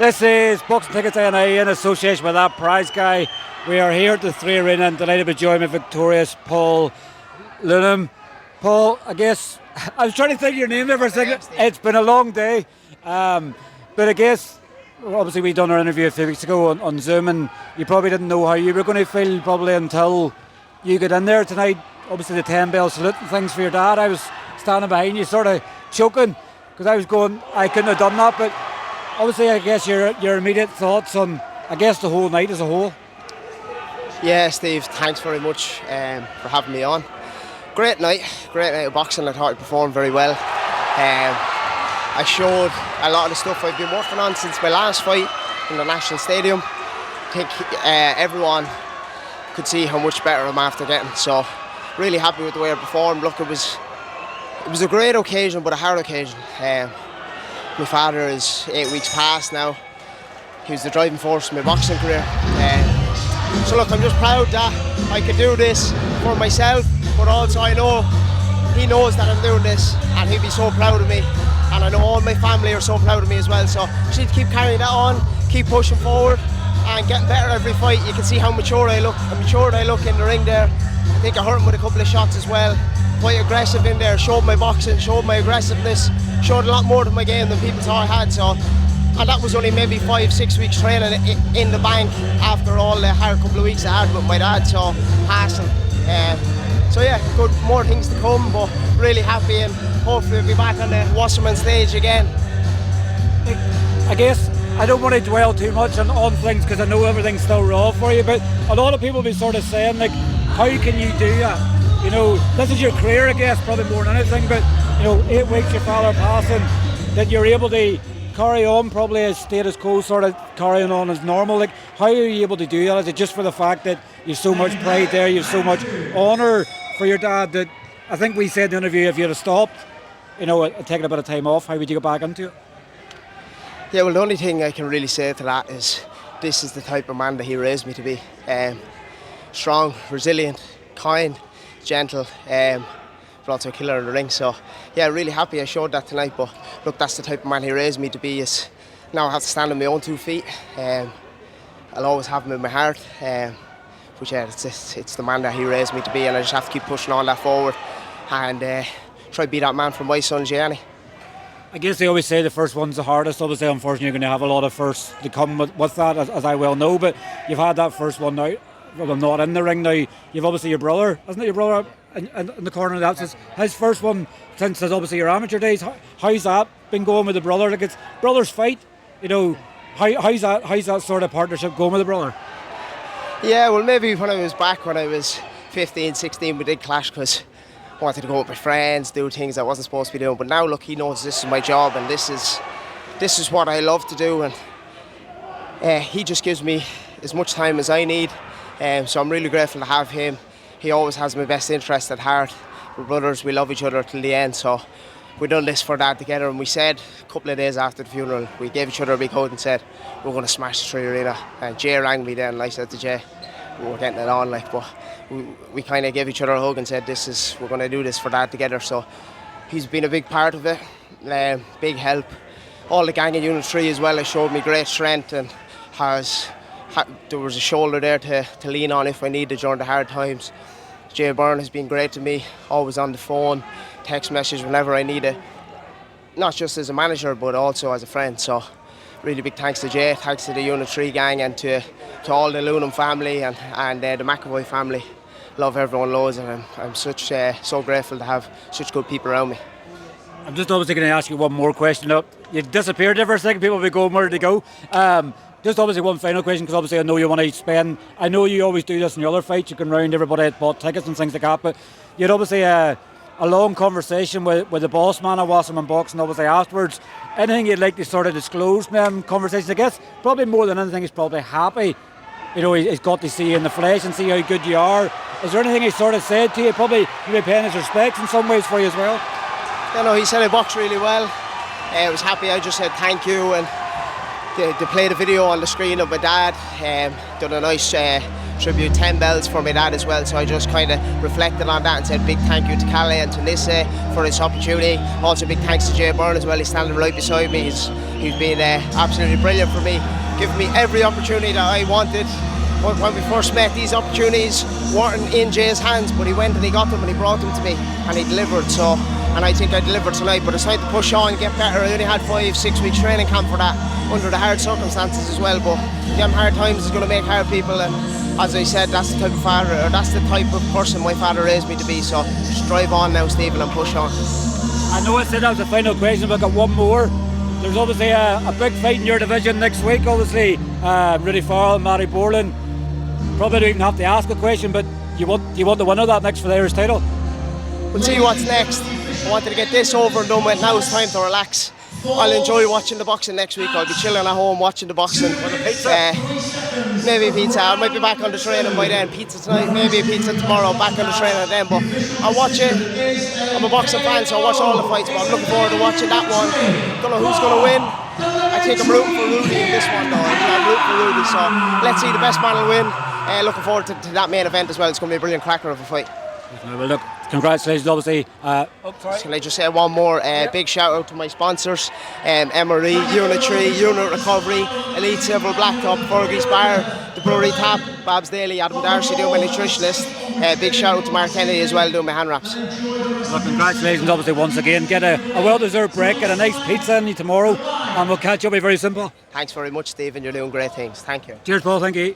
This is Boxing Tickets NI in association with that prize guy. We are here at the 3 Arena and delighted to join with victorious Paul Loonam. Paul, I guess, I was trying to think of your name there for a second. It's been a long day. But I guess, obviously we done our interview a few weeks ago on Zoom, and you probably didn't know how you were going to feel probably until you got in there tonight. Obviously the 10-bell salute and things for your dad. I was standing behind you sort of choking because I was going, I couldn't have done that, but obviously I guess your immediate thoughts on, I guess, the whole night as a whole. Yeah, Steve, thanks very much for having me on. Great night of boxing. I thought I performed very well. I showed a lot of the stuff I've been working on since my last fight in the National Stadium. I think everyone could see how much better I'm after getting, so really happy with the way I performed. Look, it was a great occasion, but a hard occasion. My father is 8 weeks past now. He was the driving force in my boxing career. So look, I'm just proud that I could do this for myself, but also I know he knows that I'm doing this and he'll be so proud of me. And I know all my family are so proud of me as well. So just need to keep carrying that on, keep pushing forward and getting better every fight. You can see how mature I look. How matured I look in the ring there. I think I hurt him with a couple of shots as well. Quite aggressive in there, showed my boxing, showed my aggressiveness, showed a lot more to my game than people thought I had. So, and that was only maybe 5-6 weeks training in the bank after all the hard couple of weeks I had with my dad, so passing. So yeah, good, more things to come, but really happy and hopefully we'll be back on the wasserman stage again. I guess I don't want to dwell too much on things because I know everything's still raw for you, but a lot of people will be sort of saying, like, how can you do that? You know, this is your career, I guess, probably more than anything, but, you know, 8 weeks your father passing, that you're able to carry on probably as status quo, sort of carrying on as normal. Like, how are you able to do that? Is it just for the fact that you've so much pride there, you've so much honour for your dad that I think we said in the interview, if you'd have stopped, you know, taking a bit of time off, how would you go back into it? Yeah, well, the only thing I can really say to that is this is the type of man that he raised me to be. Strong, resilient, kind, gentle, but also a killer in the ring. So yeah, really happy I showed that tonight. But look, that's the type of man he raised me to be. Is now I have to stand on my own 2 feet. I'll always have him in my heart. But yeah, it's the man that he raised me to be, and I just have to keep pushing on that forward and try to be that man for my son Gianni. I guess they always say the first one's the hardest. Obviously, unfortunately, you're going to have a lot of firsts to come with that, as I well know. But you've had that first one now. Well, I'm not in the ring now. You've obviously your brother, isn't it? Your brother in the corner. That's his first one since obviously your amateur days. How's that been going with the brother? Like, it's brothers fight. You know, how's that sort of partnership going with the brother? Yeah, well, maybe when I was 15, 16, we did clash because I wanted to go with my friends, do things I wasn't supposed to be doing. But now, look, he knows this is my job and this is what I love to do, and he just gives me as much time as I need. So I'm really grateful to have him. He always has my best interest at heart. We're brothers, we love each other till the end. So we've done this for that together, and we said a couple of days after the funeral, we gave each other a big hug and said we're going to smash the 3 Arena. And Jay rang me then, and I said to Jay, we're getting it on, like, but we kind of gave each other a hug and said we're going to do this for that together. So he's been a big part of it, big help. All the gang in Unit 3 as well has showed me great strength, and there was a shoulder there to lean on if I needed during the hard times. Jay Byrne has been great to me, always on the phone, text message whenever I need it. Not just as a manager, but also as a friend. So really big thanks to Jay, thanks to the Unit 3 gang, and to all the Loonam family and the McAvoy family. Love everyone loads, and I'm so grateful to have such good people around me. I'm just obviously going to ask you one more question. You disappeared there for a second, people will be going, where did they go? Just obviously one final question, because obviously I know you want to spend, I know you always do this in your other fights, you can round everybody at bought tickets and things like that, but you had obviously a long conversation with the boss man at Wasserman Boxing, obviously afterwards. Anything you'd like to sort of disclose from them conversations? I guess probably more than anything he's probably happy, you know, he's got to see you in the flesh and see how good you are. Is there anything he sort of said to you? Probably maybe paying his respects in some ways for you as well? Yeah, no, he said I boxed really well. I was happy. I just said thank you, and they played a video on the screen of my dad. Done a nice tribute 10 bells for my dad as well. So I just kind of reflected on that and said big thank you to Kalle and to Nisse for this opportunity. Also big thanks to Byrne as well. He's standing right beside me. He's been absolutely brilliant for me, giving me every opportunity that I wanted. When we first met, these opportunities weren't in Jay's hands, but he went and he got them and he brought them to me and he delivered. So, and I think I delivered tonight, but it's time to push on, get better. I only had 5-6 weeks training camp for that, under the hard circumstances as well, but them hard times is going to make hard people, and as I said, that's the type of father, or that's the type of person my father raised me to be. So just drive on now, Stephen, and push on. I know I said that was the final question, but I've got one more. There's obviously a big fight in your division next week, obviously. Rudy Farrell and Matty Borland. Probably don't even have to ask a question, but you want the winner of that next for the Irish title? We'll see what's next. I wanted to get this over and done with. Now it's time to relax. I'll enjoy watching the boxing next week. I'll be chilling at home watching the boxing. Maybe pizza. I might be back on the training by then. Pizza tonight, maybe a pizza tomorrow. Back on the training then. But I'll watch it. I'm a boxing fan, so I watch all the fights. But I'm looking forward to watching that one. Don't know who's going to win. I think I'm rooting for Rudy in this one, though. I'm rooting for Rudy. So let's see, the best man will win. Looking forward to that main event as well. It's going to be a brilliant cracker of a fight. Well, look, congratulations, obviously. Can I just say one more big shout out to my sponsors, MRE, Unitary, Unit Recovery, Elite Silver Blacktop, Fergie's Bar, The Brewery Tap, Babs Daily, Adam Darcy doing my nutritionist. Big shout out to Mark Kennedy as well doing my hand wraps. Well, congratulations, obviously, once again. Get a well-deserved break, get a nice pizza in you tomorrow, and we'll catch up. Be very simple. Thanks very much, Stephen. You're doing great things. Thank you. Cheers, Paul. Thank you.